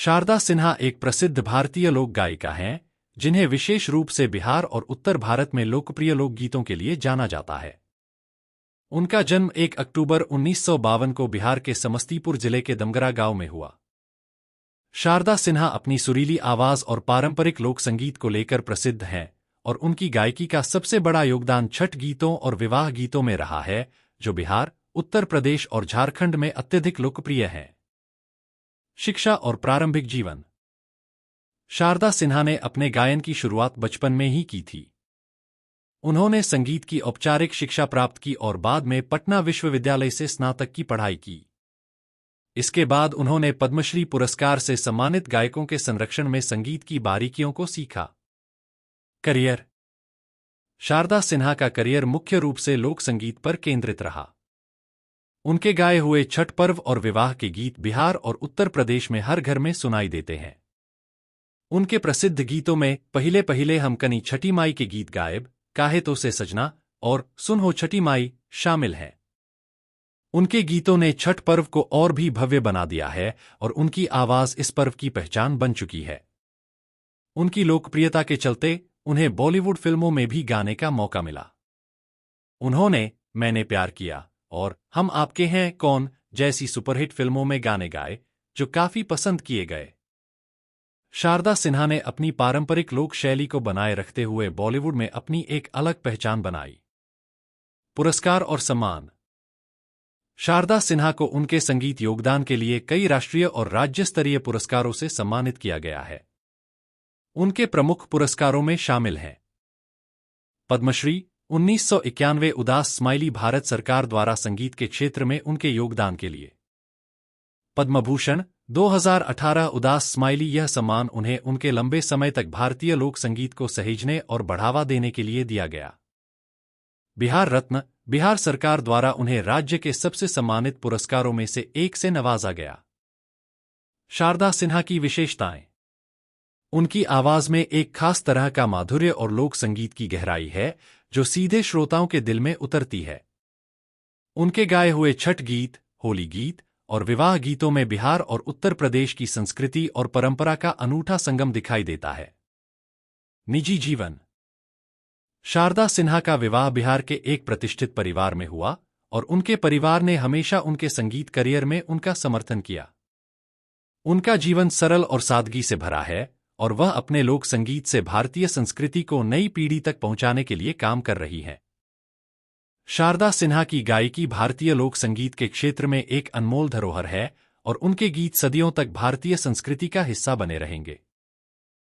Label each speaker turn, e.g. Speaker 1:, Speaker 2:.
Speaker 1: शारदा सिन्हा एक प्रसिद्ध भारतीय लोक गायिका हैं, जिन्हें विशेष रूप से बिहार और उत्तर भारत में लोकप्रिय लोकगीतों के लिए जाना जाता है। उनका जन्म 1 अक्टूबर 1952 को बिहार के समस्तीपुर जिले के दमगरा गांव में हुआ। शारदा सिन्हा अपनी सुरीली आवाज और पारंपरिक लोक संगीत को लेकर प्रसिद्ध हैं, और उनकी गायकी का सबसे बड़ा योगदान छठ गीतों और विवाह गीतों में रहा है, जो बिहार, उत्तर प्रदेश और झारखंड में अत्यधिक लोकप्रिय हैं। शिक्षा और प्रारंभिक जीवन। शारदा सिन्हा ने अपने गायन की शुरुआत बचपन में ही की थी। उन्होंने संगीत की औपचारिक शिक्षा प्राप्त की और बाद में पटना विश्वविद्यालय से स्नातक की पढ़ाई की। इसके बाद उन्होंने पद्मश्री पुरस्कार से सम्मानित गायकों के संरक्षण में संगीत की बारीकियों को सीखा। करियर। शारदा सिन्हा का करियर मुख्य रूप से लोक संगीत पर केंद्रित रहा। उनके गाए हुए छठ पर्व और विवाह के गीत बिहार और उत्तर प्रदेश में हर घर में सुनाई देते हैं। उनके प्रसिद्ध गीतों में पहिले पहिले हम कनी छठी माई के गीत गायब, काहे तो से सजना और सुन हो छठी माई शामिल हैं। उनके गीतों ने छठ पर्व को और भी भव्य बना दिया है और उनकी आवाज इस पर्व की पहचान बन चुकी है। उनकी लोकप्रियता के चलते उन्हें बॉलीवुड फिल्मों में भी गाने का मौका मिला। उन्होंने मैंने प्यार किया और हम आपके हैं कौन जैसी सुपरहिट फिल्मों में गाने गाए, जो काफी पसंद किए गए। शारदा सिन्हा ने अपनी पारंपरिक लोक शैली को बनाए रखते हुए बॉलीवुड में अपनी एक अलग पहचान बनाई। पुरस्कार और सम्मान। शारदा सिन्हा को उनके संगीत योगदान के लिए कई राष्ट्रीय और राज्य स्तरीय पुरस्कारों से सम्मानित किया गया है। उनके प्रमुख पुरस्कारों में शामिल हैं पद्मश्री 1991 उदास स्माइली भारत सरकार द्वारा संगीत के क्षेत्र में उनके योगदान के लिए, पद्मभूषण 2018 उदास स्माइली, यह सम्मान उन्हें उनके लंबे समय तक भारतीय लोक संगीत को सहेजने और बढ़ावा देने के लिए दिया गया। बिहार रत्न, बिहार सरकार द्वारा उन्हें राज्य के सबसे सम्मानित पुरस्कारों में से एक से नवाजा गया। शारदा सिन्हा की विशेषताएं। उनकी आवाज में एक खास तरह का माधुर्य और लोक संगीत की गहराई है, जो सीधे श्रोताओं के दिल में उतरती है। उनके गाए हुए छठ गीत, होली गीत और विवाह गीतों में बिहार और उत्तर प्रदेश की संस्कृति और परंपरा का अनूठा संगम दिखाई देता है। निजी जीवन। शारदा सिन्हा का विवाह बिहार के एक प्रतिष्ठित परिवार में हुआ और उनके परिवार ने हमेशा उनके संगीत करियर में उनका समर्थन किया। उनका जीवन सरल और सादगी से भरा है और वह अपने लोक संगीत से भारतीय संस्कृति को नई पीढ़ी तक पहुंचाने के लिए काम कर रही है। शारदा सिन्हा की गायकी भारतीय लोक संगीत के क्षेत्र में एक अनमोल धरोहर है और उनके गीत सदियों तक भारतीय संस्कृति का हिस्सा बने रहेंगे।